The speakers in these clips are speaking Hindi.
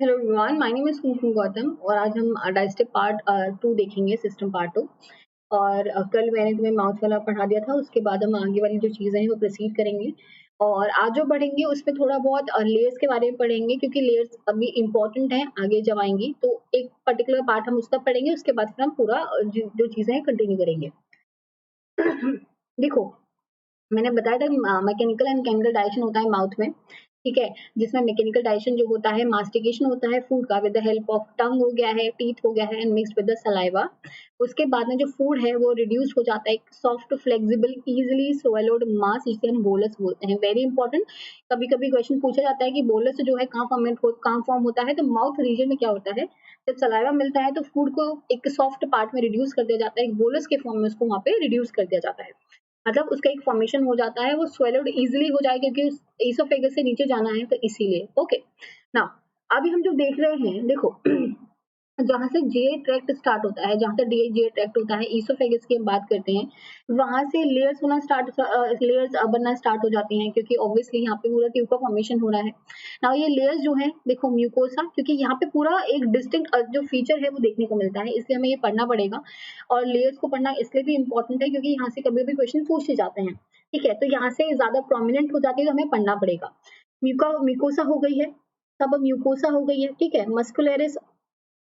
Hello everyone, my name is Kumkum Gautam और आज हम डाइजेस्टिव पार्ट 2 देखेंगे, सिस्टम पार्ट 2। और कल मैंने तुम्हें माउथ वाला पढ़ा दिया था, उसके बाद हम आगे वाली जो चीज़ें हैं वो प्रोसीड करेंगे। और आज जो बढ़ेंगे उसमें थोड़ा बहुत लेयर्स के बारे में पढ़ेंगे, क्योंकि लेयर्स अभी इम्पोर्टेंट हैं, आगे जब आएंगी तो एक पर्टिकुलर पार्ट हम उसका पढ़ेंगे, उसके बाद फिर हम पूरा जो चीज़ें हैं कंटिन्यू करेंगे। देखो, मैंने बताया था कि मैकेनिकल एंड केमिकल डाइजेशन होता है माउथ में, ठीक है? जिसमें मैकेनिकल डाइजेशन जो होता है, मास्टिकेशन होता है फूड का with the help of tongue हो गया है, टीथ हो गया है and mixed with the saliva. उसके बाद में जो फूड है वो रिड्यूस हो जाता है एक सॉफ्ट फ्लेक्सिबल इजीली स्वेलोड मास, जिसे हम बोलस बोलते हैं। वेरी इंपॉर्टेंट, कभी कभी क्वेश्चन पूछा जाता है कि बोलस जो है कहाँ फॉर्म होता है, तो माउथ रीजन में क्या होता है, जब सलाइवा मिलता है तो फूड को एक सॉफ्ट पार्ट में रिड्यूस कर दिया जाता है, एक बोलस के फॉर्म में उसको वहाँ पे रिड्यूस कर दिया जाता है। मतलब उसका एक फॉर्मेशन हो जाता है, वो स्वेलोड इजीली हो जाएगा क्योंकि इसोफेगस से नीचे जाना है, तो इसीलिए। ओके, नाउ अभी हम जो देख रहे हैं, देखो जहाँ से जीआई ट्रैक्ट स्टार्ट होता है, जहाँ से जीआई ट्रैक्ट होता है, इसोफेगस की हम बात करते हैं, वहां से लेयर्स बनना स्टार्ट हो जाती हैं, क्योंकि ऑब्वियसली यहाँ पे पूरा ट्यूब का फॉर्मेशन हो रहा है। नाउ ये लेयर्स जो है, देखो म्यूकोसा, क्योंकि यहाँ पे पूरा एक डिस्टिंक्ट जो फीचर है वो देखने को मिलता है, इसलिए हमें ये पढ़ना पड़ेगा। और लेयर्स को पढ़ना इसलिए भी इम्पोर्टेंट है क्योंकि यहाँ से कभी भी क्वेश्चन पूछे जाते हैं, ठीक है? तो यहाँ से ज्यादा प्रोमिनेंट हो जाती है, तो हमें पढ़ना पड़ेगा। म्यूकोसा हो गई है, सब म्यूकोसा हो गई है, ठीक है? मस्कुलरिस,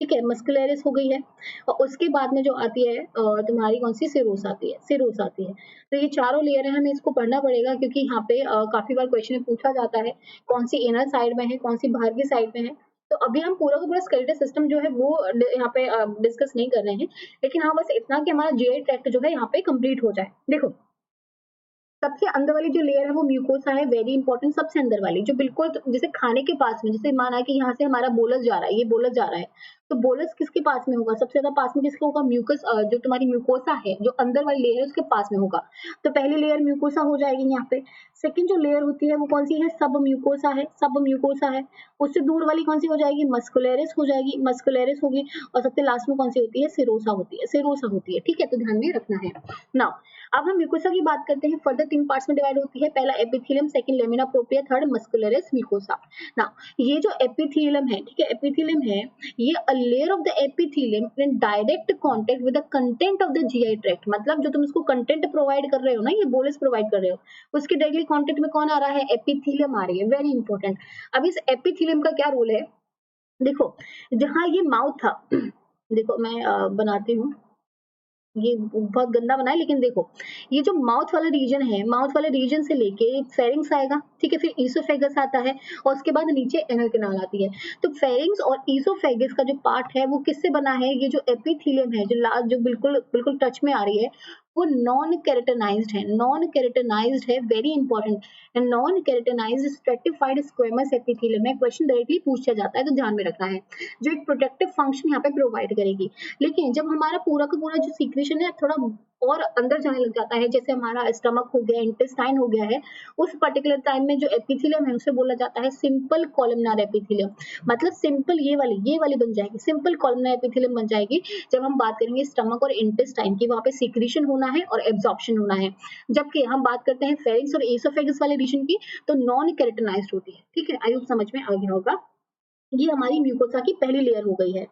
ठीक है, मस्कुलरिस हो गई है। और उसके बाद में जो आती है तुम्हारी कौन सी, सिरोस आती है, सिरोस आती है। तो ये चारों लेयर है, हमें इसको पढ़ना पड़ेगा, क्योंकि यहाँ पे काफी बार क्वेश्चन में पूछा जाता है कौन सी इनर साइड में है, कौन सी बाहर की साइड में है। तो अभी हम पूरा का पूरा स्केलेटल सिस्टम जो है वो यहाँ पे डिस्कस नहीं कर रहे हैं, लेकिन हाँ बस इतना कि हमारा जीआई ट्रैक्ट जो है यहाँ पे कंप्लीट हो जाए। देखो, सबसे अंदर वाली जो लेयर है वो म्यूकोसा है, वेरी इंपॉर्टेंट। सबसे अंदर वाली जो बिल्कुल जैसे खाने के पास में, जैसे माना कि यहाँ से हमारा बोलस जा रहा है, ये बोलस जा रहा है, तो बोलस किसके पास में होगा, सबसे ज्यादा पास में किसका होगा, म्यूकस, जो तुम्हारी म्यूकोसा है, जो अंदर वाली लेयर है उसके पास में होगा। तो पहली लेयर म्यूकोसा हो जाएगी यहाँ पे। सेकंड जो लेयर होती है वो कौन सी है, सब म्यूकोसा है, सब म्यूकोसा है। उससे दूर वाली कौन सी हो जाएगी, मस्कुलरिस हो जाएगी, मस्कुलरिस होगी। और सबसे लास्ट में कौन सी होती है, सिरोसा होती है, सिरोसा होती है, ठीक है? तो ध्यान में रखना है। नाउ अब हम म्यूकोसा की बात करते हैं। फर्दर 3 पार्ट्स में डिवाइड होती है, पहला epithelium, second lamina propria, third muscularis mucosa. Now ये जो एपिथेलियम है, ठीक है, एपिथेलियम है, ये a layer of the epithelium in direct contact with the content of the GI tract. मतलब जो तुम इसको कंटेंट प्रोवाइड कर रहे हो ना, ये बोलस प्रोवाइड कर रहे हो, उसके डायरेक्टली कांटेक्ट में कौन आ रहा है, एपिथेलियम आ रही है, वेरी इंपॉर्टेंट। अब इस एपिथेलियम का क्या रोल है, देखो, जहां ये माउथ था, देखो मैं बनाती हूँ, ये बहुत गंदा बना है, लेकिन देखो, ये जो माउथ वाला रीजन है, माउथ वाले रीजन से लेके फेरिंग्स आएगा, ठीक है, फिर ईसोफेगस आता है, और उसके बाद नीचे एनल कैनाल आती है। तो फेरिंग्स और ईसोफेगस का जो पार्ट है वो किससे बना है, ये जो एपिथेलियम है, जो बिल्कुल बिल्कुल टच में आ रही है, वो नॉन केराटिनाइज्ड है, नॉन केराटिनाइज्ड है, very important. Non keratinized stratified squamous epithelium है, क्वेश्चन डायरेक्टली पूछा जाता है, तो ध्यान में रखना है, जो एक प्रोटेक्टिव फंक्शन यहाँ पे प्रोवाइड करेगी। लेकिन जब हमारा पूरा का पूरा जो सीक्रेशन है थोड़ा और अंदर जाने लग जाता है, जैसे हमारा स्टमक हो गया, इंटेस्टाइन हो गया है, उस पर्टिकुलर टाइम में जो एपिथेलियम है उसे बोला जाता है सिंपल कॉलमनार एपिथेलियम। मतलब सिंपल ये वाली बन जाएगी, सिंपल कॉलमनार एपिथेलियम बन जाएगी जब हम बात करेंगे स्टमक और इंटेस्टाइन की, वहां पे सीक्रेशन होना है और एब्जॉर्प्शन होना है। जबकि हम बात करते हैं फेरिंग्स और एसोफेगस वाले रीजन की, तो नॉन केराटिनाइज्ड होती है, ठीक है? आई होप समझ में आ गया होगा। ये हमारी म्यूकोसा की पहली लेयर हो गई है।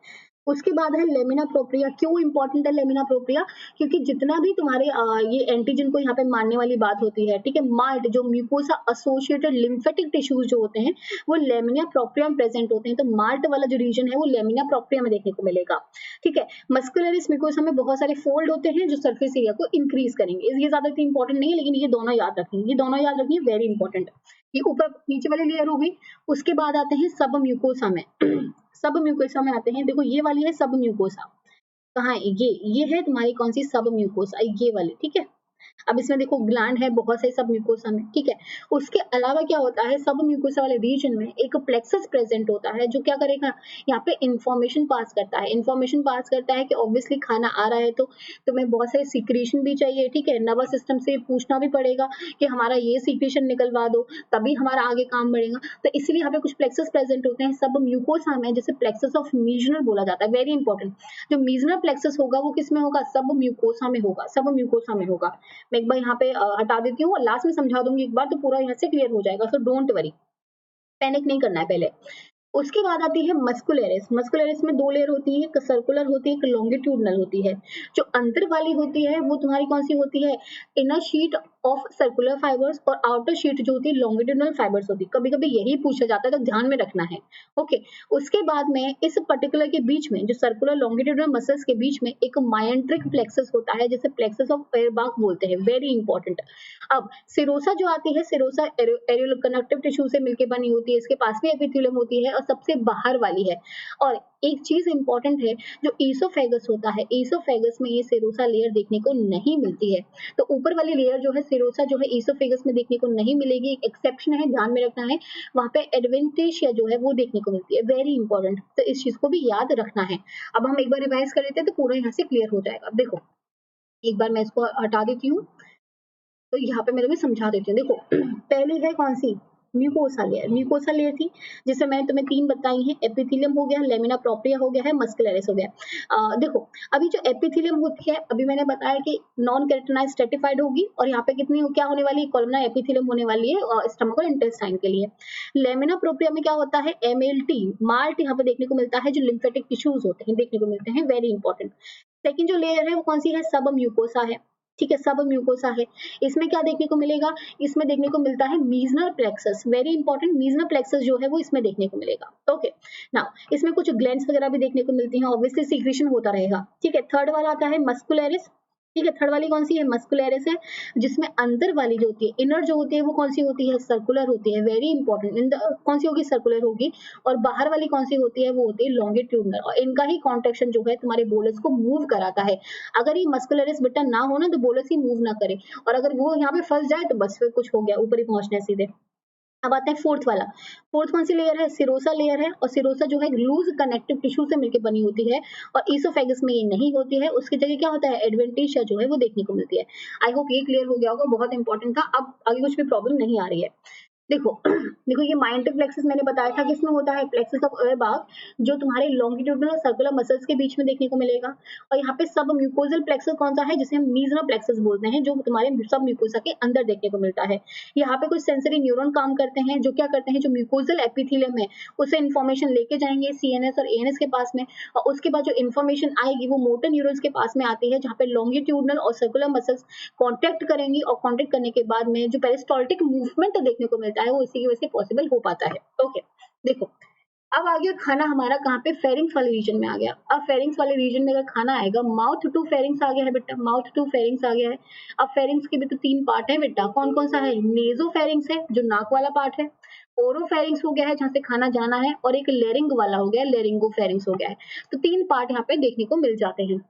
उसके बाद है लेमिना प्रोप्रिया। क्यों इंपॉर्टेंट है लेमिना प्रोप्रिया, क्योंकि जितना भी तुम्हारे ये एंटीजन को यहाँ पे मारने वाली बात होती है, ठीक है, मार्ट जो म्यूकोसा एसोसिएटेड लिम्फेटिक टिश्यूज जो होते हैं वो लेमिना प्रोप्रिया में प्रेजेंट होते हैं। तो मार्ट वाला जो रीजन है वो लेमिना प्रोप्रिया में देखने को मिलेगा, ठीक है। मस्कुलरिस म्यूकोसा में बहुत सारे फोल्ड होते हैं जो सरफेस एरिया को इंक्रीज करेंगे। ये ज्यादा इंपॉर्टेंट नहीं है, लेकिन ये दोनों याद रखेंगे, ये दोनों याद रखिए, वेरी इंपॉर्टेंट। ये ऊपर नीचे वाली लेयर हो गई। उसके बाद आते हैं सब म्यूकोसा में। सब म्यूकोसा में आते हैं, देखो ये वाली है सब म्यूकोसा, कहाँ है ये है तुम्हारी कौन सी, सब म्यूकोसा, ये वाली, ठीक है। अब इसमें देखो ग्लैंड है बहुत सारे सब म्यूकोसा में, ठीक है। उसके अलावा क्या होता है, सब म्यूकोसा वाले रीजन में एक प्लेक्सस प्रेजेंट होता है, जो क्या करेगा, यहाँ पे इंफॉर्मेशन पास करता है, इंफॉर्मेशन पास करता है कि ऑब्वियसली खाना आ रहा है तो तुम्हें बहुत सारे सीक्रेशन भी चाहिए, ठीक है। नर्वस सिस्टम से पूछना भी पड़ेगा कि हमारा ये सीक्रेशन निकलवा दो, तभी हमारा आगे काम बढ़ेगा। तो इसलिए यहाँ पे कुछ प्लेक्सस प्रेजेंट होते हैं सब म्यूकोसा में, जैसे प्लेक्सस ऑफ मीजनल बोला जाता है, वेरी इंपॉर्टेंट। जो मीजनल प्लेक्सस होगा वो किस में होगा, सब म्यूकोसा में होगा, सब म्यूकोसा में होगा। मैं एक बार यहाँ पे हटा देती हूँ और लास्ट में समझा दूंगी एक बार, तो पूरा यहाँ से क्लियर हो जाएगा, सो डोंट वरी, पैनिक नहीं करना है पहले। उसके बाद आती है मस्कुलरिस। मस्कुलरिस में दो लेयर होती है, एक सर्कुलर होती है, एक लॉन्गिट्यूडनल होती है। जो अंदर वाली होती है वो तुम्हारी कौन सी होती है, inner sheet of circular fibres, और आउटर शीट जो होती है लॉन्गिट्यूडनल फाइबर्स होती है। कभी कभी यही पूछा जाता है तो ध्यान में रखना है। ओके, उसके बाद में इस पर्टिकुलर के बीच में जो सर्कुलर लॉन्गिट्यूडनल मसल्स के बीच में एक मायोट्रिक प्लेक्सस होता है, जिसे प्लेक्सस ऑफ फेयरबाख बोलते हैं, वेरी इंपॉर्टेंट। अब सिरोसा जो आती है, सिरोसा एरियल कनेक्टिव टिश्यू से मिलकर बनी होती है, इसके पास में एपिथेलियम होती है और सबसे बाहर वाली है। और एक चीज इंपॉर्टेंट है, जो ईसोफेगस होता है, ईसोफेगस में ये सिरोसा लेयर देखने को नहीं मिलती है। तो ऊपर वाली लेयर जो है सिरोसा जो है ईसोफेगस में देखने को नहीं मिलेगी, एक एक्सेप्शन है, ध्यान में रखना है। वहां पे एडवेंटिशिया जो है वो देखने को मिलती है, वेरी इंपॉर्टेंट, तो इस चीज को भी याद रखना है। अब हम एक बार रिवाइज कर लेते हैं तो पूरा यहाँ से क्लियर हो जाएगा। देखो एक बार मैं इसको हटा देती हूँ, तो यहाँ पे मैं तुम्हें समझा देती हूँ। देखो पहली है कौन सी, म्यूकोसा लेयर। म्यूकोसा लेयर थी जिससे मैंने तुम्हें तीन बताई हैं, एपिथेलियम हो गया, लेमिना प्रोप्रिया हो गया है, मस्कुलरिस हो गया। देखो अभी जो एपिथेलियम होती है, अभी मैंने बताया कि नॉन केराटिनाइज स्ट्रेटिफाइड होगी, और यहाँ पे कितनी क्या होने वाली है, कॉलमनार एपिथेलियम होने वाली है स्टमक और इंटेस्टाइन के लिए। लेमिना प्रोप्रिया में क्या होता है, एमएलटी माल्ट यहाँ पे देखने को मिलता है, जो लिम्फेटिक टिश्यूज होते हैं देखने को मिलते हैं, वेरी इंपॉर्टेंट। सेकंड जो लेयर है वो कौन सी है, सब म्यूकोसा है, ठीक है, सब म्यूकोसा है। इसमें क्या देखने को मिलेगा, इसमें देखने को मिलता है Meissner plexus, very important, Meissner plexus जो है वो इसमें देखने को मिलेगा। ओके, नाउ इसमें कुछ ग्लैंड्स वगैरह भी देखने को मिलती हैं, ऑब्वियसली सीक्रेशन होता रहेगा, ठीक है। थर्ड वाला आता है मस्कुलरिस, ठीक है, थर्ड वाली कौन सी है, मस्कुलरिस है, जिसमें अंदर वाली जो होती है, इनर जो होती है वो कौन सी होती है, सर्कुलर होती है, वेरी इंपॉर्टेंट। इन कौन सी होगी, सर्कुलर होगी। और बाहर वाली कौन सी होती है, वो होती है लॉन्गिट्यूडनल, और इनका ही कॉन्ट्रैक्शन जो है तुम्हारे बोलस को मूव कराता है। अगर ये मस्कुलरिस बेटा ना हो ना तो बोलस ही मूव ना करे, और अगर वो यहाँ पे फंस जाए तो बस फिर कुछ हो गया, ऊपर ही पहुंचना है सीधे। अब आता है फोर्थ वाला। फोर्थ कौन सी लेयर है, सिरोसा लेयर है, और सिरोसा जो है लूज कनेक्टिव टिश्यू से मिलकर बनी होती है, और ईसोफेगस में ये नहीं होती है, उसकी जगह क्या होता है, एडवेंटिशिया जो है वो देखने को मिलती है। आई होप ये क्लियर हो गया होगा, बहुत इंपॉर्टेंट था। अब आगे कुछ भी प्रॉब्लम नहीं आ रही है। देखो देखो ये मायोट्रिक प्लेक्सस मैंने बताया था किसमें होता है, प्लेक्सस ऑफ एयरबाग, जो तुम्हारे लॉन्गिट्यूडनल और सर्कुलर मसल्स के बीच में देखने को मिलेगा। और यहाँ पे सब म्यूकोजल प्लेक्सस कौन सा है, जिसे हम मीजनर प्लेक्सस बोलते हैं, जो तुम्हारे सब म्यूकोसा के अंदर देखने को मिलता है। यहाँ पे कुछ सेंसरी न्यूरॉन काम करते हैं, जो क्या करते हैं, जो म्यूकोजल एपिथेलियम है उसे इन्फॉर्मेशन लेके जाएंगे सीएनएस और एएनएस के पास में, और उसके बाद जो इन्फॉर्मेशन आएगी वो मोटर न्यूरॉन्स के पास में आती है, जहाँ पे लॉन्गिट्यूडनल और सर्कुलर मसल्स कॉन्टेक्ट करेंगी, और कॉन्टेक्ट करने के बाद में जो पेरिस्टाल्टिक मूवमेंट देखने को मिलता है वो इसी की वजह से पॉसिबल हो पाता है। ओके, देखो अब आ गया खाना हमारा कहाँ पे, फेरिंग्स वाले रीजन में आ गया। अब फेरिंग्स वाले रीजन में अगर खाना आएगा, माउथ टू फेरिंग्स आ गया है बेटा, माउथ टू फेरिंग्स आ गया है। अब फेरिंग्स के भी तो तीन पार्ट है बेटा, कौन कौन सा है, नेजो फेरिंग्स है जो नाक वाला पार्ट है, ओरो फेरिंग्स हो गया है जहाँ से खाना जाना है, और एक लेरिंग वाला हो गया, लेरिंगो फेरिंग्स हो गया है। तो तीन पार्ट यहाँ पे देखने को मिल जाते हैं।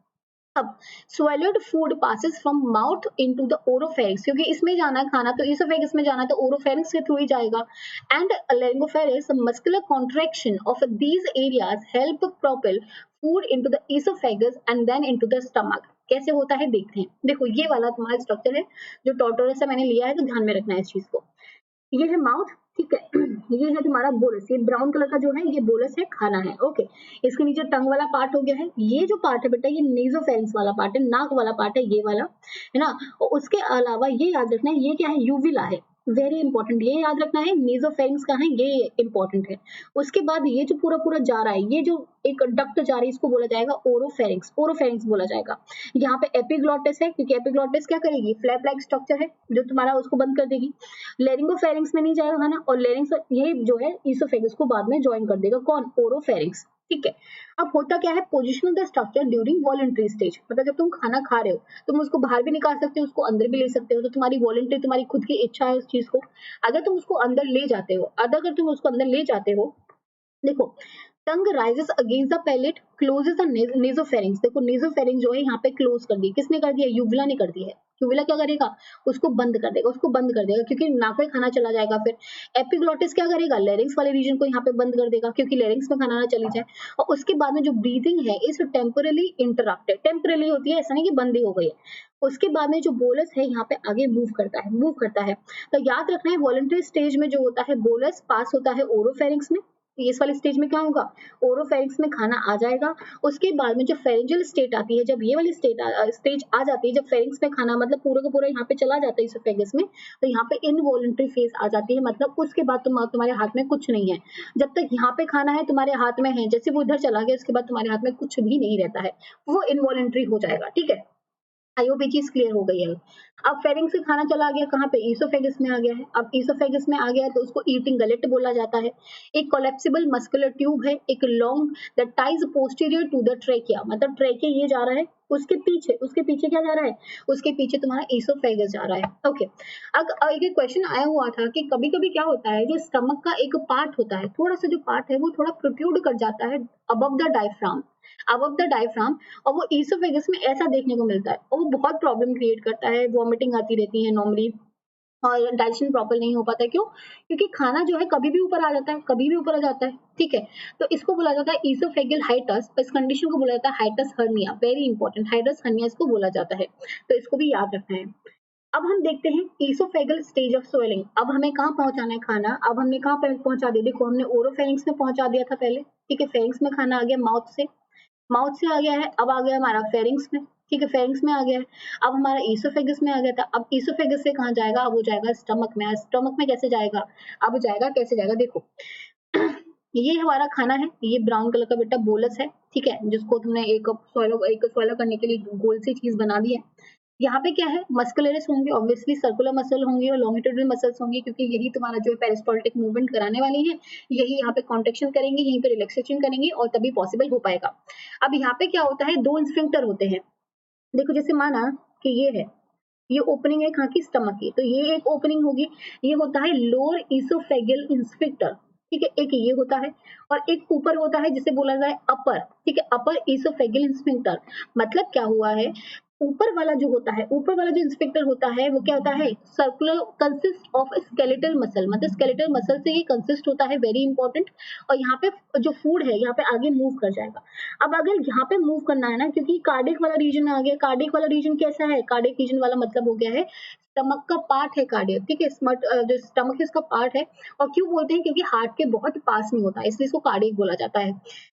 अब swallowed food passes from mouth into the oropharynx, क्योंकि इसमें जाना है खाना तो इसोफेगस में जाना है तो ओरोफेरिंक्स के थ्रू ही जाएगा। And laryngopharynx, muscular contraction of these areas help propel food into the esophagus and then into the stomach। कैसे होता है देखते हैं। देखो ये वाला तुम्हारा स्ट्रक्चर है जो टॉर्टोरस से मैंने लिया है, तो ध्यान में रखना है इस चीज को। ये है माउथ, ठीक है, ये है तुम्हारा बोलस, ये ब्राउन कलर का जो है ये बोलस है, खाना है। ओके, इसके नीचे टंग वाला पार्ट हो गया है, ये जो पार्ट है बेटा ये नेजोफेरिंक्स वाला पार्ट है, नाक वाला पार्ट है ये वाला, है ना। और उसके अलावा ये याद रखना है, ये क्या है, यूविला है, वेरी इंपॉर्टेंट, ये याद रखना है, नेजोफेरिंक्स का है, ये इंपॉर्टेंट है। उसके बाद ये जो पूरा पूरा जा रहा है, ये जो एक डक्ट जा रही है, इसको बोला जाएगा ओरोफेरिंक्स, ओरोफेरिंक्स बोला जाएगा। यहाँ पे एपिग्लॉटिस है, क्योंकि एपिग्लॉटिस क्या करेगी, फ्लैप लाइक स्ट्रक्चर है जो तुम्हारा उसको बंद कर देगी। लेरिंगोफेरिंक्स में नहीं जाएगा खाना, और लेरिंग्स ये जो है ईसोफेगस को बाद में ज्वाइन कर देगा, कौन, ओरोफेरिंक्स, ठीक है। अब होता क्या है, position of the structure during voluntary stage, मतलब जब तुम खाना खा रहे हो तुम उसको बाहर भी निकाल सकते हो, उसको अंदर भी ले सकते हो, तो तुम्हारी वॉलंटरी, तुम्हारी खुद की इच्छा है उस चीज को। अगर तुम उसको अंदर ले जाते हो, अगर तुम उसको अंदर ले जाते हो, देखो tongue rises against the palate, closes the nasopharynx. देखो नेजोफेरिंक्स जो है यहाँ पे क्लोज कर दी, किसने कर दिया, यूविला ने कर दी है। यूविला क्या करेगा, उसको बंद कर देगा, उसको बंद कर देगा, क्योंकि नाक में खाना चला जाएगा। फिर एपिग्लॉटिस क्या करेगा, लेरिंग्स वाले रीजन को यहाँ पे बंद कर देगा, क्योंकि लेरिंग्स में खाना ना चली जाए। और उसके बाद में जो ब्रीथिंग है इस टेम्परली इंटरप्टेड, टेम्परली होती है, ऐसा नहीं कि बंद ही हो गई है। उसके बाद में जो बोलस है यहाँ पे आगे मूव करता है, मूव करता है। तो याद रखना है वॉलंटरी स्टेज में जो होता है बोलस पास होता है ओरोफेरिंक्स में, इस वाली स्टेज में क्या होगा, ओरोफेरिंक्स में खाना आ जाएगा। उसके बाद में जो फेरिंजियल स्टेट आती है, जब ये वाली स्टेज आ जाती है, जब फेरिंक्स में खाना मतलब पूरा का पूरा यहाँ पे चला जाता है इसोफेगस में, तो यहाँ पे इनवॉलंटरी फेज आ जाती है, मतलब उसके बाद तुम्हारे हाथ में कुछ नहीं है। जब तक यहाँ पे खाना है तुम्हारे हाथ में है, जैसे वो उधर चला गया उसके बाद तुम्हारे हाथ में कुछ भी नहीं रहता है, वो इनवॉलंटरी हो जाएगा। ठीक है, आई होप ये चीज क्लियर हो गई है। अब फेरिंग से खाना चला गया कहाँ पे, ईसोफेगस में आ गया है। अब ईसोफेगस में आ गया है तो उसको ईटिंग गलेट बोला जाता है। एक कोलेप्सिबल मस्कुलर ट्यूब है, एक long that ties posterior to the trachea, मतलब ट्रेकिया ये जा रहा है, उसके पीछे क्या जा रहा है, उसके पीछे तुम्हारा ईसोफेगस जा रहा है। ओके, अब एक क्वेश्चन आया हुआ था कि कभी कभी क्या होता है, जो स्टमक का एक पार्ट होता है, थोड़ा सा जो पार्ट है वो थोड़ा प्रोट्रूड कर जाता है अबव द डायफ्राम, और वो ईसोफेगस में ऐसा देखने को मिलता है, और वो बहुत प्रॉब्लम क्रिएट करता है, वॉमिटिंग आती रहती है नॉर्मली, और डाइजेशन प्रॉपर नहीं हो पाता है। क्यों? क्योंकि खाना जो है कभी भी ऊपर आ जाता है, कभी भी ऊपर आ जाता है। ठीक है, तो इसको बोला जाता है ईसोफेगल हाइटस, इस कंडीशन को बोला जाता है hiatus hernia, very important, hiatus hernia इसको बोला जाता है, तो इसको भी याद रखना है। अब हम देखते हैं ईसोफेगल स्टेज ऑफ स्वेलिंग। अब हमें कहाँ पहुंचाना है खाना, अब हमने कहाँ पहुंचा दिया, देखो हमने ओरोफेरिंक्स में पहुंचा दिया था पहले। ठीक है, फेरिंक्स में खाना आ गया, माउथ से आ गया है, अब आ गया हमारा फेरिंक्स में। ठीक है, फेरिंक्स में आ गया है, अब हमारा ईसोफेगस में आ गया था। अब ईसोफेगस से कहाँ जाएगा, अब वो जाएगा स्टमक में। स्टमक में कैसे जाएगा, अब जाएगा कैसे जाएगा, देखो ये हमारा खाना है, ये ब्राउन कलर का बेटा बोलस है। ठीक है, जिसको तुमने एक स्वेलो करने के लिए गोल सी चीज बना दी है। यहाँ पे क्या है, मस्कुलरिस होंगे, ऑब्वियसली सर्कुलर मसल होंगे और लॉन्गिट्यूडिनल मसल्स होंगे, क्योंकि यही तुम्हारा जो पेरिस्टाल्टिक मूवमेंट कराने वाली है, यही यहाँ पे कॉन्ट्रेक्शन करेंगे, यहीं पे रिलैक्सेशन करेंगे, और तभी पॉसिबल हो पाएगा। अब यहाँ पे क्या होता है, दो स्फिंक्टर होते हैं। देखो जैसे माना कि ये ओपनिंग है कहाँ की, स्टमक की, तो ये एक ओपनिंग होगी, ये होता है लोअर ईसोफेगल स्फिंक्टर। ठीक है, एक ये होता है, और एक ऊपर होता है जिसे बोला जाए अपर। ठीक है, अपर ईसोफेगल स्फिंक्टर, मतलब क्या हुआ है, ऊपर वाला जो होता है, ऊपर वाला जो इंस्पेक्टर होता है वो क्या होता है, circular consist of skeletal muscle, मतलब स्केलेटल मसल से ये कंसिस्ट होता है, वेरी इंपॉर्टेंट। और यहाँ पे जो फूड है यहाँ पे आगे मूव कर जाएगा। अब अगर यहाँ पे मूव करना है ना, क्योंकि कार्डियक वाला रीजन में आ गया, कार्डियक वाला रीजन कैसा है, कार्डियक रीजन वाला मतलब हो गया है स्टमक का पार्ट है कार्डियक। ठीक है, जो स्टमक है इसका पार्ट है, और क्यों बोलते हैं, क्योंकि हार्ट के बहुत पास में होता है, इसलिए इसको कार्डियक बोला जाता है।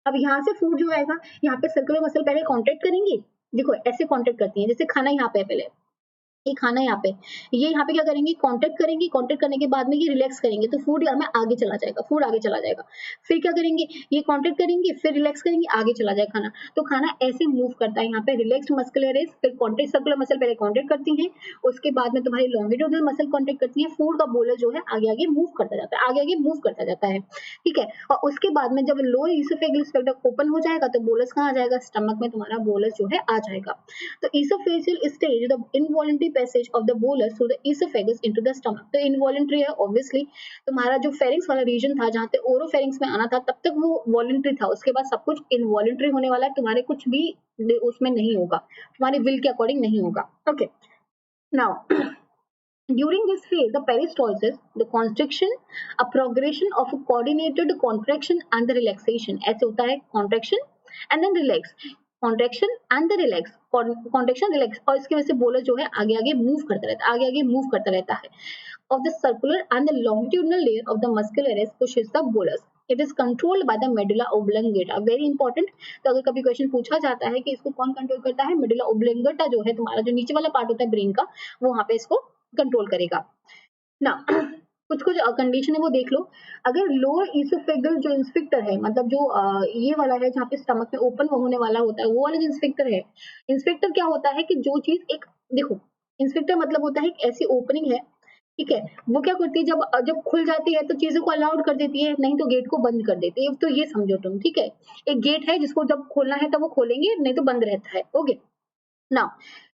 अब यहाँ से फूड जो आएगा, यहाँ पे सर्कुलर मसल पहले कॉन्टेक्ट करेंगे, देखो ऐसे कांटेक्ट करती हैं, जैसे खाना यहाँ पे है पहले, ये खाना यहाँ पे, ये यहाँ पे क्या करेंगे, कांटेक्ट करेंगे, कांटेक्ट करने के बाद में ये रिलैक्स करेंगे, तो फूड हमें आगे चला जाएगा, फूड आगे चला जाएगा। फिर क्या करेंगे, ये कांटेक्ट करेंगे, फिर रिलैक्स करेंगे, आगे चला जाएगा खाना। तो खाना ऐसे मूव करता है, यहाँ पे रिलैक्स्ड मस्कुलरिस, फिर कांटेक्ट, सर्कुलर मसल पहले कांटेक्ट करती हैं, उसके बाद में तुम्हारी लॉन्गिट्यूडिनल मसल कांटेक्ट करती है, फूड का बोलर जो है आगे आगे मूव करता जाता है, आगे आगे मूव करता जाता है। ठीक है, और उसके बाद में जब लोअर ईसोफेगल स्फिंक्टर ओपन हो जाएगा, तो बोलस कहाँ आ जाएगा, स्टमक में तुम्हारा बोलस जो है आ जाएगा। तो oesophageal stage, the involuntary passage of the bolus through the oesophagus into the stomach, तो इनवॉलंटरी है ऑब्वियसली। तुम्हारा जो फेरिंक्स वाला रीजन था, जहाँ पे ओरोफेरिंक्स में आना था, तब तक वो वॉलंटरी था, उसके बाद सब कुछ इनवॉलंटरी होने वाला है, तुम्हारे कुछ भी उसमें नहीं होगा, तुम्हारे विल के अकॉर्डिंग नहीं होगा। Okay, now during this phase the peristalsis, the constriction, a progression of a coordinated contraction and the relaxation, ऐसे होता है contraction and then relax, contraction and the relax, contraction relax, और इसकी वजह से बोलर जो है आगे आगे मूव करता रहता है, आगे आगे मूव करता रहता है। of the circular and the longitudinal layer of the muscularis pushes the bolus, it is controlled by the medulla oblongata, very important। तो अगर कभी क्वेश्चन पूछा जाता है कि इसको कौन कंट्रोल करता है, medulla oblongata जो है तुम्हारा जो नीचे वाला पार्ट होता है ब्रेन का, वो वहां पे इसको कंट्रोल करेगा ना। कुछ कुछ कंडीशन है वो देख लो। अगर लोअर ईसोफेगल जो इंस्पेक्टर है, मतलब जो ये वाला है जहाँ पे स्टमक में ओपन होने वाला होता है, वो वाला जो इंस्पेक्टर है, इंस्पेक्टर क्या होता है कि जो चीज एक, देखो इंस्पेक्टर मतलब होता है एक ऐसी ओपनिंग है, ठीक है, वो क्या करती है, जब जब खुल जाती है तो चीजों को अलाउड कर देती है, नहीं तो गेट को बंद कर देती है, तो ये समझो तुम। ठीक है, एक गेट है जिसको जब खोलना है तब वो खोलेंगे, नहीं तो बंद रहता है। ओके, नाउ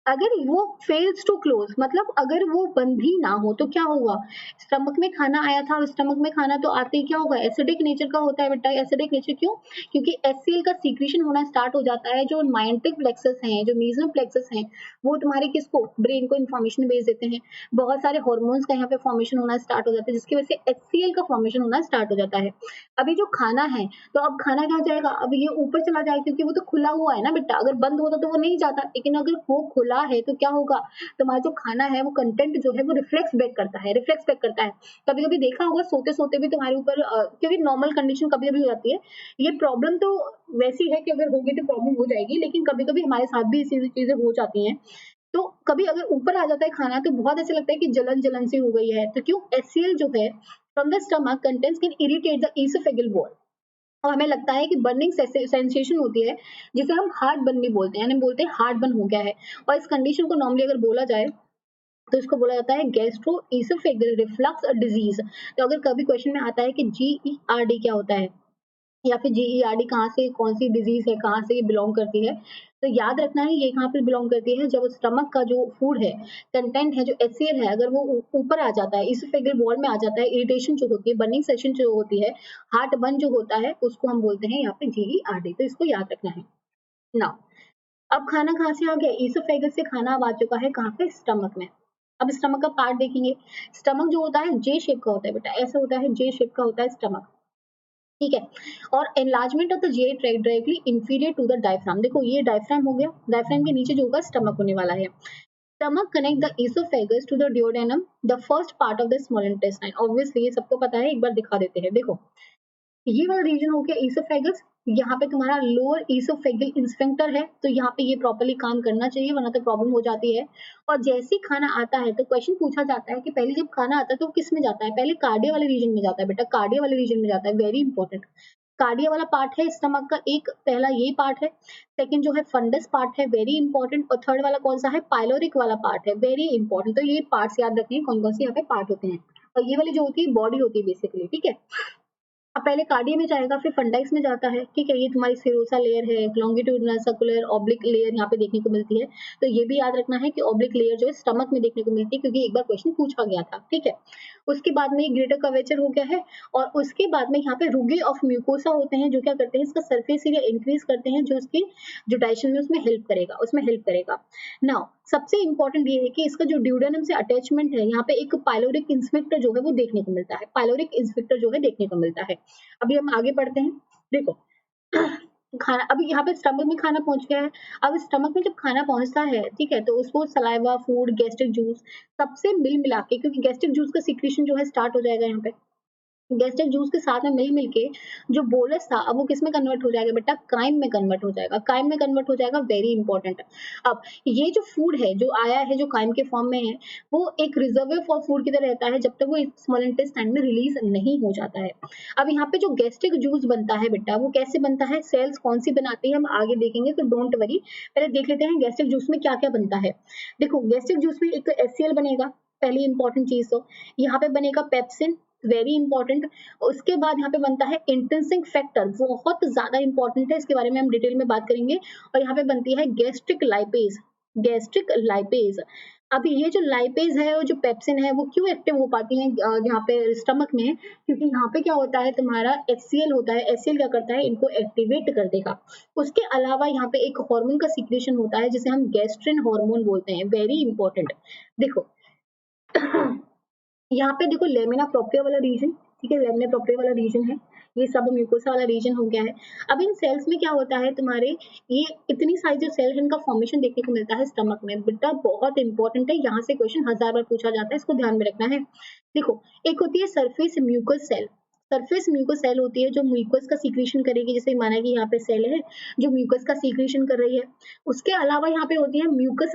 अगर वो फेल्स टू क्लोज, मतलब अगर वो बंद भी ना हो तो क्या होगा, स्टमक में खाना आया था, स्टमक में खाना तो आते ही क्या होगा, एसिडिक नेचर का होता है बेटा, एसिडिक नेचर क्यों, क्योंकि एचसीएल का सीक्रेशन होना स्टार्ट हो जाता है। जो माइंटिक प्लेक्सस हैं, जो मीजनल प्लेक्सस हैं, वो तुम्हारे किसको, ब्रेन को इन्फॉर्मेशन भेज देते हैं, बहुत सारे हॉर्मोन्स का यहाँ पे फॉर्मेशन होना स्टार्ट हो जाता है, जिसकी वजह से एचसीएल का फॉर्मेशन होना स्टार्ट हो जाता है। अभी जो खाना है, तो अब खाना कहाँ जाएगा, अब ये ऊपर चला जाएगा, क्योंकि वो तो खुला हुआ है ना बेटा, अगर बंद होता तो वो नहीं जाता, लेकिन अगर वो खुला बड़ा है तो क्या होगा, तुम्हारा जो खाना है वो कंटेंट जो है वो रिफ्लेक्स बैक करता है, रिफ्लेक्स बैक करता है। कभी कभी देखा होगा सोते सोते भी तुम्हारे ऊपर क्योंकि नॉर्मल कंडीशन कभी कभी हो जाती है, ये प्रॉब्लम तो वैसी है कि अगर होगी तो प्रॉब्लम हो जाएगी, लेकिन कभी कभी हमारे साथ भी ऐसी चीजें हो जाती हैं। तो कभी अगर ऊपर आ जाता है खाना तो बहुत ऐसा लगता है कि जलन जलन सी हो गई है, तो क्यों, HCl जो है from the stomach contents can irritate the oesophageal wall, और हमें लगता है कि बर्निंग सेंसेशन होती है जिसे हम हार्ट बर्न भी बोलते हैं, यानी बोलते हैं हार्ट बर्न हो गया है। और इस कंडीशन को नॉर्मली अगर बोला जाए तो इसको बोला जाता है गैस्ट्रो ईसोफेगल रिफ्लक्स डिजीज। तो अगर कभी क्वेश्चन में आता है कि GERD क्या होता है, या फिर GERD कहाँ से, कौन सी डिजीज है, कहाँ से ये बिलोंग करती है, तो याद रखना है ये कहाँ पे बिलोंग करती है, जब स्टमक का जो फूड है, कंटेंट है, जो HCl है, अगर वो ऊपर आ जाता है, इसोफेगल वॉल में आ जाता है, इरिटेशन जो होती है, बर्निंग सेशन जो होती है, हार्ट बर्न जो होता है, उसको हम बोलते हैं यहाँ पे GERD। तो इसको याद रखना है। नाउ अब खाना कहाँ से आ गया, इसोफेगस से खाना अब आ चुका है कहाँ पे, स्टमक में। अब स्टमक का पार्ट देखेंगे, स्टमक जो होता है जे शेप का होता है बेटा, ऐसा होता है, जे शेप का होता है स्टमक, ठीक है। और enlargement of the J tract directly inferior to the diaphragm, देखो ये डायफ्राम हो गया, डायफ्राम के नीचे जो होगा स्टमक होने वाला है। Stomach connect the oesophagus to the duodenum, the first part of the small intestine, obviously ये सबको पता है, एक बार दिखा देते हैं। देखो ये वाला रीजन हो गया इसोफेगस, यहाँ पे तुम्हारा लोअर इसोफेगल इंस्फिंक्टर है, तो यहाँ पे ये प्रॉपर्ली काम करना चाहिए, वरना तो प्रॉब्लम हो जाती है। और जैसे ही खाना आता है तो क्वेश्चन पूछा जाता है कि पहले जब खाना आता है तो किस में जाता है, पहले कार्डिया वाले रीजन में जाता है बेटा, कार्डिया वाले रीजन में जाता है, वेरी इंपॉर्टेंट। कार्डिया वाला पार्ट है स्टमक का, एक पहला ये पार्ट है, सेकंड जो है फंडस पार्ट है, वेरी इंपॉर्टेंट, और थर्ड वाला कौन सा है, पाइलोरिक वाला पार्ट है, वेरी इंपॉर्टेंट। तो ये पार्ट्स याद रखने हैं कौन कौन से यहाँ पे पार्ट होते हैं, और ये वाली जो होती है बॉडी होती है बेसिकली, ठीक है। अब पहले कार्डिया में जाएगा, फिर फंडाइस में जाता है, ठीक है। ये तुम्हारी सिरोसा लेयर है, लॉन्गिट्यूडिनल सर्कुलर ऑब्लिक लेयर यहाँ पे देखने को मिलती है, तो ये भी याद रखना है कि ऑब्लिक लेयर जो है स्टमक में देखने को मिलती है, क्योंकि एक बार क्वेश्चन पूछा गया था, ठीक है। उसके बाद में ग्रेटर कर्वेचर हो गया है, और उसके बाद में यहाँ पे रुगे ऑफ म्यूकोसा होते हैं, जो क्या करते हैं, इसका सरफेस एरिया इंक्रीज करते हैं, जो उसकी जो डाइजेशन में उसमें हेल्प करेगा, नाउ सबसे इंपॉर्टेंट ये है कि इसका जो ड्यूडेनम से अटैचमेंट है, यहाँ पे एक पाइलोरिक इंस्पेक्टर जो है वो देखने को मिलता है, पाइलोरिक इंस्पेक्टर जो है देखने को मिलता है। अभी हम आगे बढ़ते हैं, देखो खाना अभी यहाँ पे स्टमक में खाना पहुंच गया है। अब स्टमक में जब खाना पहुंचता है, ठीक है, तो उसको सलाइवा, फूड, गैस्ट्रिक जूस सबसे मिल मिला के, क्योंकि गैस्ट्रिक जूस का सिक्रीशन जो है स्टार्ट हो जाएगा यहाँ पे, गैस्ट्रिक जूस के साथ में मिल मिल के जो बोलस था, अब वो किस में कन्वर्ट हो जाएगा बेटा, काइम में कन्वर्ट हो जाएगा, काइम में कन्वर्ट हो जाएगा, वेरी इंपॉर्टेंट। अब ये जो फूड है जो आया है, जो काइम के फॉर्म में है, वो एक रिजर्व फॉर फूड की तरह रहता है जब तक वो स्मॉल इंटेस्टाइन में रिलीज नहीं हो जाता है। अब यहाँ पे जो गैस्ट्रिक जूस बनता है बेटा, वो कैसे बनता है, सेल्स कौन सी बनाती है हम आगे देखेंगे, तो डोंट वरी, पहले देख लेते हैं गैस्ट्रिक जूस में क्या क्या बनता है। देखो गैस्ट्रिक जूस में एक तो HCl बनेगा, पहली इंपॉर्टेंट चीज, तो यहाँ पे बनेगा पेप्सिन, वेरी इंपॉर्टेंट। उसके बाद यहाँ पे बनता है इंट्रिंसिक फैक्टर, बहुत ज्यादा इंपॉर्टेंट है, इसके बारे में हम डिटेल में बात करेंगे। और यहाँ पे बनती है गैस्ट्रिक लाइपेज, गैस्ट्रिक लाइपेज। अभी ये जो लाइपेज है और जो पेप्सिन है वो क्यों एक्टिव हो पाती है यहाँ पे स्टमक में, क्योंकि यहाँ पे क्या होता है, तुम्हारा HCl होता है, HCl क्या करता है, इनको एक्टिवेट कर देगा। उसके अलावा यहाँ पे एक हार्मोन का सिक्रेशन होता है जिसे हम गैस्ट्रिन हार्मोन बोलते हैं, वेरी इंपॉर्टेंट। देखो यहाँ पे देखो लेमिना प्रोप्रिया वाला रीजन, ठीक है, लेमिना प्रोप्रिया वाला रीजन है, ये सब म्यूकोसा वाला रीजन हो गया है। अब इन सेल्स में क्या होता है तुम्हारे, ये इतनी सारी जो सेल है इनका फॉर्मेशन देखने को मिलता है स्टमक में, बेटा बहुत इंपॉर्टेंट है, यहाँ से क्वेश्चन 1000 बार पूछा जाता है, इसको ध्यान में रखना है। देखो एक होती है surface mucous cell, surface mucous cell होती है जो म्यूकस का सीक्रेशन करेगी, जैसे माना कि यहाँ पे सेल है जो म्यूकस का सीक्रेशन कर रही है। उसके अलावा यहाँ पे होती है म्यूकस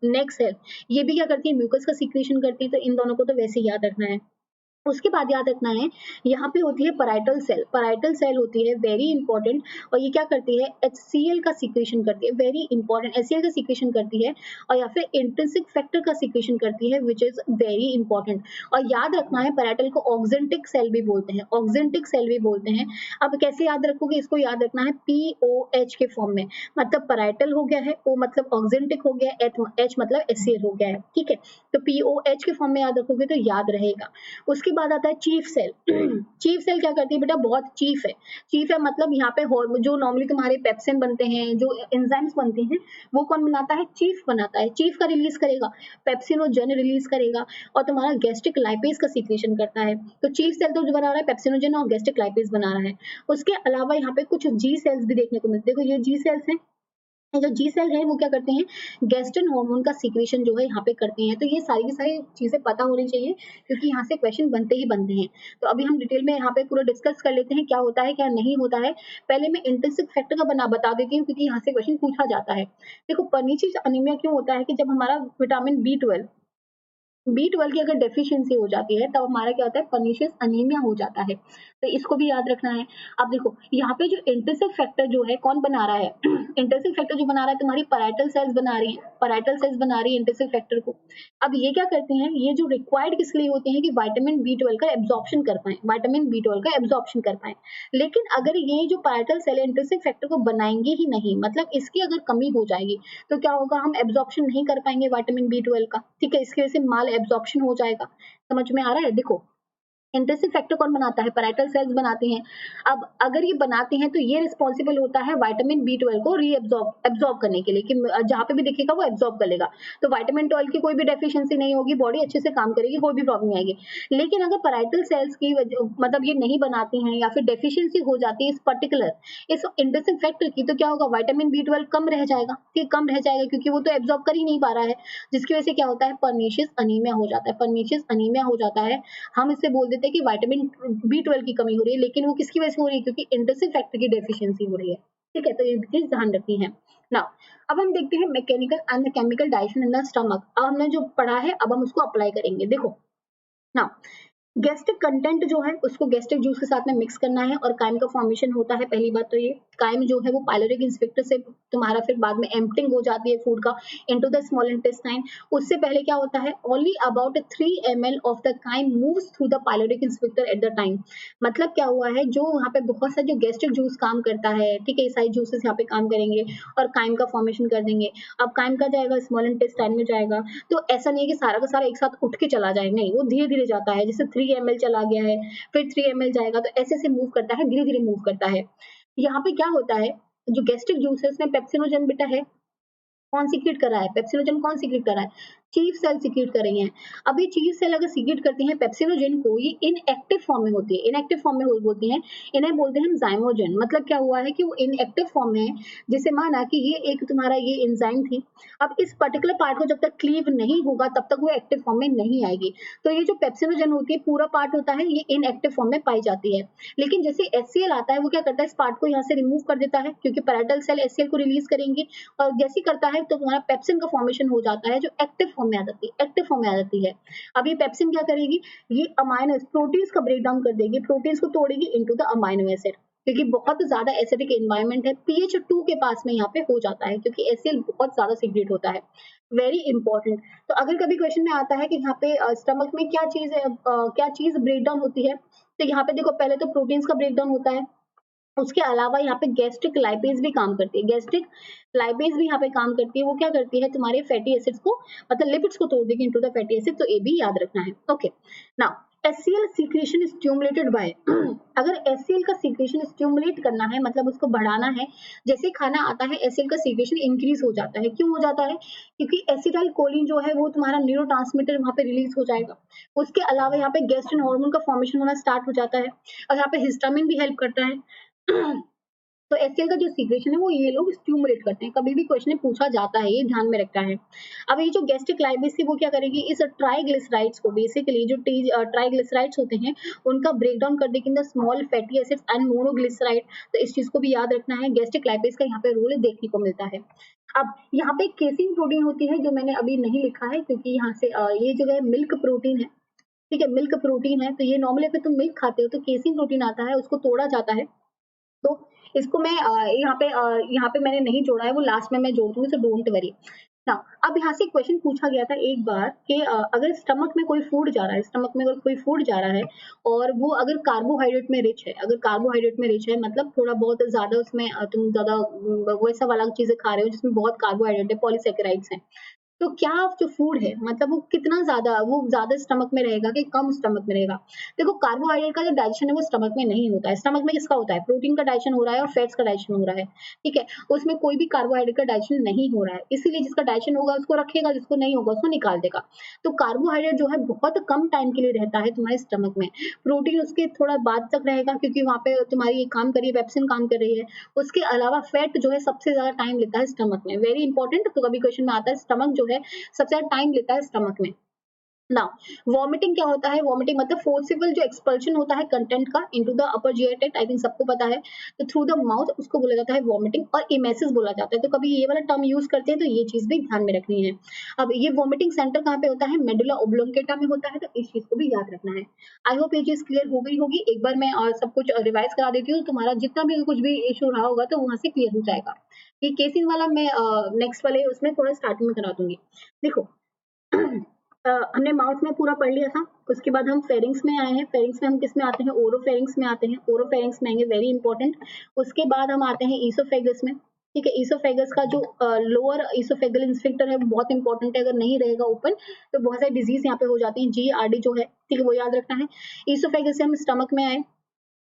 नेक सेल, ये भी क्या करती है, म्यूकस का सीक्रेशन करती है, तो इन दोनों को तो वैसे ही याद रखना है। उसके बाद याद रखना है यहाँ पे होती है पैराइटल सेल, पैराइटल सेल होती है, वेरी इंपॉर्टेंट, और ये क्या करती है, HCl का सीक्रेशन करती है, वेरी इंपॉर्टेंट, HCl का सीक्रेशन करती है, और या फिर इंट्रिंसिक फैक्टर का सीक्रेशन करती है, विच इज वेरी इंपॉर्टेंट। और याद रखना है पैराइटल को ऑक्जेंटिक सेल भी बोलते हैं, ऑक्जेंटिक सेल भी बोलते हैं। अब कैसे याद रखोगे, इसको याद रखना है POH के फॉर्म में, मतलब पैराइटल हो गया है, O मतलब ऑक्जेंटिक हो गया, H मतलब HCl हो गया है, ठीक है, तो POH के फॉर्म में याद रखोगे तो याद रहेगा। उसके बाद आता है चीफ सेल। चीफ सेल क्या करती है बेटा, बहुत चीफ है, चीफ है मतलब यहाँ पे जो नॉर्मली तुम्हारे पेप्सिन बनते हैं, जो एंजाइम्स बनते हैं, वो कौन बनाता है, चीफ बनाता है, चीफ का रिलीज करेगा, पेप्सिनोजन रिलीज करेगा, और तुम्हारा गैस्ट्रिक लाइपेज का सीक्रेशन करता है। तो चीफ सेल तो जो बना रहा है पेप्सिनोजन और गैस्ट्रिक लाइपेज बना रहा है। उसके अलावा यहाँ पे कुछ जी सेल्स भी देखने को मिलते हैं, देखो ये जी सेल्स हैं, जो जी सेल है वो क्या करते हैं, गैस्ट्रिन हार्मोन का सीक्रेशन जो है यहाँ पे करते हैं। तो ये सारी की सारी चीजें पता होनी चाहिए, क्योंकि यहाँ से क्वेश्चन बनते ही बनते हैं। तो अभी हम डिटेल में यहाँ पे पूरा डिस्कस कर लेते हैं क्या होता है क्या नहीं होता है। पहले मैं इंट्रिंसिक फैक्टर का बता देती हूँ, क्योंकि यहाँ से क्वेश्चन पूछा जाता है। देखो पर्नीचिस अनीमिया क्यों होता है कि जब हमारा विटामिन बी ट्वेल्व की अगर डेफिशिएंसी हो जाती है, तब हमारा क्या होता है, पर्नीशियस अनीमिया हो जाता है। तो इसको भी याद रखना है। अब देखो यहाँ पे जो इंट्रिंसिक फैक्टर जो है कौन बना रहा है, इंट्रिंसिक फैक्टर जो बना रहा है तुम्हारी पैराइटल सेल्स बना रही है, पैराइटल सेल्स बना रही है इंट्रिंसिक फैक्टर को। अब ये क्या करते हैं, ये जो रिक्वायर्ड किसके लिए होते हैं कि विटामिन बी ट्वेल्व का एब्जॉर्प्शन कर पाए, विटामिन बी ट्वेल्व का एब्जॉर्प्शन कर पाए। लेकिन अगर ये जो पैराइटल सेल इंट्रिंसिक फैक्टर को बनाएंगे ही नहीं, मतलब इसकी अगर कमी हो जाएगी, तो क्या होगा, हम एब्जॉर्प्शन नहीं कर पाएंगे विटामिन बी ट्वेल्व का। ठीक है, इसकी वजह से माल एब्जॉर्प्शन हो जाएगा। समझ में आ रहा है? देखो इंट्रिंसिक फैक्टर कौन बनाता है, पैराइटल सेल्स बनाते हैं। अब अगर ये बनाते हैं तो ये रिस्पॉन्सिबल होता है विटामिन बी ट्वेल्व को एब्जॉर्ब करने के लिए, कि जहां पे भी दिखेगा वो एब्जॉर्ब कर लेगा। तो विटामिन ट्वेल्व की कोई भी डेफिशिएंसी नहीं होगी, बॉडी अच्छे से काम करेगी, कोई भी प्रॉब्लम नहीं आएगी। लेकिन अगर पैराइटल सेल्स की मतलब ये नहीं बनाती हैं या फिर डेफिशिएंसी हो जाती है इस इंट्रिंसिक फैक्टर की, तो क्या होगा, विटामिन बी ट्वेल्व कम रह जाएगा। ठीक, कम रह जाएगा क्योंकि वो तो एब्जॉर्ब कर ही नहीं पा रहा है, जिसकी वजह से क्या होता है, पर्नीशियस अनीमिया हो जाता है। पर्नीशियस अनीमिया हो जाता है, हम इसे बोल देते हैं कि विटामिन बी ट्वेल्व की कमी हो रही है, लेकिन वो किसकी वजह से हो रही है, क्योंकि इंट्रिंसिक फैक्टर की डेफिशिएंसी हो रही है। ठीक है, तो ये चीज ध्यान रखनी है। नाउ अब हम देखते हैं mechanical and chemical digestion in the stomach. अब हमने जो पढ़ा है अब हम उसको अप्लाई करेंगे। देखो नाउ गैस्ट्रिक कंटेंट जो है उसको गैस्ट्रिक जूस के साथ में मिक्स करना है और काइम का फॉर्मेशन होता है। पहली बात तो ये काइम जो है वो पायलोरिक इंस्पेक्टर से तुम्हारा फिर बाद में एम्प्टिंग हो जाती है फूड का इनटू द स्मॉल इंटेस्टाइन। उससे पहले क्या होता है, only about 3 ml of the chyme moves through the pyloric inspector at the time. मतलब क्या हुआ है, जो यहाँ पे बहुत सा जो गैस्ट्रिक जूस काम करता है, ठीक है, सारी जूसेस यहाँ पे काम करेंगे और काइम का फॉर्मेशन कर देंगे। अब काइम का जाएगा स्मॉल इंटेस्टाइन में जाएगा, तो ऐसा नहीं है कि सारा का सारा एक साथ उठ के चला जाए, नहीं, वो धीरे धीरे जाता है। जैसे 3 ml चला गया है, फिर 3 ml जाएगा, तो ऐसे ऐसे मूव करता है, धीरे धीरे मूव करता है। यहाँ पे क्या होता है, जो गैस्ट्रिक जूस है उसमें पेप्सिनोजन बेटा है, कौन सीक्रेट कर रहा है, पेप्सिनोजन कौन सीक्रेट कर रहा है, चीफ सेल सीक्रेट कर रही हैं। अब ये चीफ सेल अगर सीक्रेट करती हैं पेप्सिनोजन को, ये इनएक्टिव फॉर्म में होती है, इनएक्टिव फॉर्म में होती हैं, इन्हें बोलते हैं जाइमोजन। मतलब क्या हुआ है कि वो इनएक्टिव फॉर्म में है, जिसे माना कि ये एक तुम्हारा ये एंजाइम थी। अब इस पर्टिकुलर पार्ट को जब तक क्लीव नहीं होगा तब तक वो एक्टिव फॉर्म में नहीं आएगी। तो ये जो पेप्सिनोजन होती है पूरा पार्ट होता है, ये इनएक्टिव फॉर्म में पाई जाती है। लेकिन जैसे एचसीएल आता है वो क्या करता है, इस पार्ट को यहाँ से रिमूव कर देता है, क्योंकि पैराइटल सेल एचसीएल को रिलीज करेंगे, और जैसे करता है तो तुम्हारा पेप्सिन का फॉर्मेशन हो जाता है, जो एक्टिव फॉर्म में आ जाती है, एक्टिव फॉर्म में आ जाती है। अब ये पेप्सिन क्या करेगी, ये अमाइनो प्रोटीन्स का ब्रेक डाउन कर देगी, प्रोटीन्स को तोड़ेगी इनटू द अमाइनो एसिड, क्योंकि बहुत ज्यादा एसिडिक एनवायरनमेंट है, पीएच 2 के पास में यहाँ पे हो जाता है, क्योंकि एचसीएल बहुत ज्यादा सीक्रेट होता है। Very important. तो अगर कभी क्वेश्चन में आता है कि यहाँ पे स्टमक में क्या चीज है, क्या चीज ब्रेक डाउन होती है, तो यहाँ पे देखो पहले तो प्रोटीन्स का ब्रेक डाउन होता है, उसके अलावा यहाँ पे गैस्ट्रिक लाइपेज भी काम करती है, गैस्ट्रिक लाइपेज भी यहाँ पे काम करती है। वो क्या करती है, तुम्हारे फैटी एसिड्स को, मतलब लिपिड्स को तोड़ देगी इनटू द फैटी एसिड। तो ये भी याद रखना है। Okay now HCL secretion stimulated by अगर एचसीएल का सीक्रेशन स्टिमुलेट करना है, मतलब उसको बढ़ाना है, जैसे खाना आता है एचसीएल का सीक्रेशन इंक्रीज हो जाता है। क्यों हो जाता है, क्योंकि एसिटाइल कोलिन जो है वो तुम्हारा न्यूरोट्रांसमीटर वहां पे रिलीज हो जाएगा। उसके अलावा यहाँ पे गैस्ट्रिन हार्मोन का फॉर्मेशन होना स्टार्ट हो जाता है, और यहाँ पे हिस्टामिन भी हेल्प करता है। तो एचसीएल का जो सीक्रेशन है वो ये लोग स्टिमुलेट करते हैं। कभी भी क्वेश्चन में पूछा जाता है, ये ध्यान में रखना है। अब ये जो गैस्ट्रिक लाइपेज थी वो क्या करेगी, इस ट्राइग्लिसराइड्स को, बेसिकली जो ट्राइग्लिसराइड्स होते हैं उनका ब्रेक डाउन कर देगी in the small fatty acids and monoglyceride. तो इस चीज को भी याद रखना है, गैस्ट्रिक लाइपेज का यहाँ पे रोल देखने को मिलता है। अब यहाँ पे केसिंग प्रोटीन होती है, जो मैंने अभी नहीं लिखा है, क्योंकि यहाँ से ये जो है मिल्क प्रोटीन है। ठीक है, मिल्क प्रोटीन है, तो ये नॉर्मली अगर तुम मिल्क खाते हो तो केसिंग प्रोटीन आता है, उसको तोड़ा जाता है। तो इसको मैं यहाँ पे मैंने नहीं जोड़ा है, वो लास्ट में मैं जोड़ दूंगी, सो डोंट वरी। नाउ अब यहाँ से क्वेश्चन पूछा गया था एक बार कि अगर स्टमक में कोई फूड जा रहा है, स्टमक में अगर कोई फूड जा रहा है और वो अगर कार्बोहाइड्रेट में रिच है, अगर कार्बोहाइड्रेट में रिच है मतलब थोड़ा बहुत ज्यादा उसमें तुम ज्यादा वैसा वाला चीजें खा रहे हो जिसमें बहुत कार्बोहाइड्रेट है, पॉलीसेकेराइड्स है, तो क्या जो फूड है मतलब वो कितना वो ज्यादा स्टमक में रहेगा कि कम स्टमक में रहेगा। देखो कार्बोहाइड्रेट का जो डाइजेशन है वो स्टमक में नहीं होता है। स्टमक में किसका होता है? प्रोटीन का डाइजेशन हो रहा है और फैट्स का डाइजेशन हो रहा है, ठीक है। उसमें कोई भी कार्बोहाइड्रेट का डाइजेशन नहीं हो रहा है, इसीलिए जिसका डाइजेशन होगा उसको रखेगा, जिसको नहीं होगा उसको निकाल देगा। तो कार्बोहाइड्रेट जो है बहुत कम टाइम के लिए रहता है तुम्हारे स्टमक में। प्रोटीन उसके थोड़ा बाद तक रहेगा क्योंकि वहां पे तुम्हारी काम कर रही है, पेप्सिन काम कर रही है। उसके अलावा फैट जो है सबसे ज्यादा टाइम लेता है स्टमक में। वेरी इंपॉर्टेंट, तो कभी क्वेश्चन में आता है स्टमक जो है सबसे ज्यादा टाइम लेता है स्टमक में। नाउ वॉमिटिंग क्या होता है? वॉमिटिंग मतलब फोर्सिबल जो एक्सपल्शन होता है कंटेंट का into the upper GI tract, I think सबको पता है। तो थ्रू द माउथ उसको बोला जाता है वॉमिटिंग, और इमेसिस बोला जाता है। तो कभी ये वाला टर्म यूज करते हैं तो ये चीज भी ध्यान में रखनी है। अब ये वॉमिटिंग सेंटर कहाँ पे होता है? मेडुला ओब्लोंगेटा में होता है, तो इस चीज को भी याद रखना है। आई होप ये चीज क्लियर हो गई होगी। एक बार मैं और सब कुछ रिवाइज करा देती हूँ, तुम्हारा जितना भी कुछ भी इशू रहा होगा तो वहां से क्लियर हो जाएगा। ये केसिंग वाला मैं नेक्स्ट वाले उसमें थोड़ा स्टार्टिंग में करा दूंगी। देखो हमने माउथ में पूरा पढ़ लिया था। उसके बाद हम फेरिंग्स में आए हैं। फेरिंग्स में हम किस में आते हैं? ओरोफेरिंग्स में आते हैं। ओरोफेरिंग्स में आएंगे, वेरी इंपॉर्टेंट। उसके बाद हम आते हैं ईसोफेगस में, ठीक है। ईसोफेगस का जो लोअर ईसोफेगल इंस्फिंक्टर है वो बहुत इंपॉर्टेंट है। अगर नहीं रहेगा ओपन तो बहुत सारी डिजीज यहाँ पे हो जाती है। GERD जो है, ठीक है, वो याद रखना है। ईसोफेगस से हम स्टमक में आए।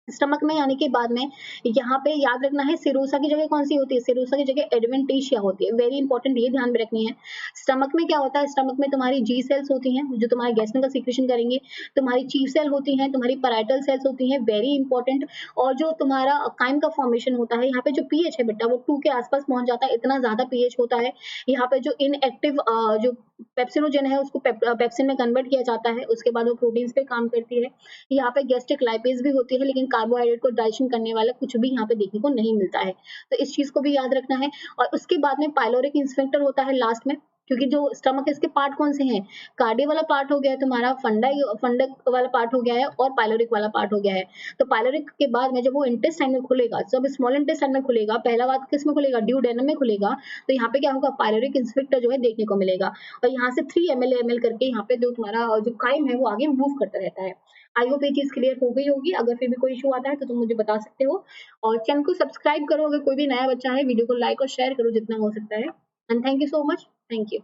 स्टमक में आने के बाद में यहाँ पे याद रखना है सिरोसा की जगह कौन सी होती है? सिरोसा की जगह एडवेंटिशिया होती है। वेरी इंपॉर्टेंट, ये ध्यान में रखनी है। स्टमक में क्या होता है? स्टमक में तुम्हारी जी सेल्स होती हैं जो तुम्हारे गैस्ट्रिक का सीक्रेशन करेंगे। तुम्हारी चीफ सेल होती हैं, तुम्हारी पैराइटल सेल्स होती हैं, वेरी इंपॉर्टेंट। और जो तुम्हारा काइम का फॉर्मेशन होता है, यहाँ पे जो पीएच है बेटा वो 2 के आसपास पहुंच जाता है, इतना ज्यादा पीएच होता है। यहाँ पे जो इनएक्टिव जो पेप्सिनोजेन है उसको पेप्सिन में कन्वर्ट किया जाता है। उसके बाद वो प्रोटीन्स पे काम करती है। यहाँ पे गैस्ट्रिक लाइपेज भी होती है, लेकिन कार्बोहाइड्रेट को डाइजेशन करने वाला कुछ भी यहाँ पे देखने को नहीं मिलता है। तो इस चीज को भी याद रखना है। और उसके बाद में पाइलोरिक इंस्फिंक्टर होता है लास्ट में, क्योंकि जो स्टमक है इसके पार्ट कौन से हैं? कार्डियो वाला पार्ट हो गया है तुम्हारा, फंडक वाला पार्ट हो गया है, और पाइलोरिक वाला पार्ट हो गया है। तो पाइलोरिक के बाद में जब वो इंटेस्टाइन में खुलेगा, जब स्मॉल इंटेस्टाइन में खुलेगा, पहला बात किस में खुलेगा? ड्यूडेनम में खुलेगा। तो यहाँ पे क्या होगा? पाइलोरिक इंस्फिंक्टर जो है देखने को मिलेगा। और यहाँ से 3 ml करके यहाँ पे जो तुम्हारा जो काइम है वो आगे मूव करता रहता है। आई होप ये चीज क्लियर हो गई होगी। अगर फिर भी कोई इशू आता है तो तुम मुझे बता सकते हो। और चैनल को सब्सक्राइब करो, अगर कोई भी नया बच्चा है वीडियो को लाइक और शेयर करो जितना हो सकता है। And thank you so much. Thank you.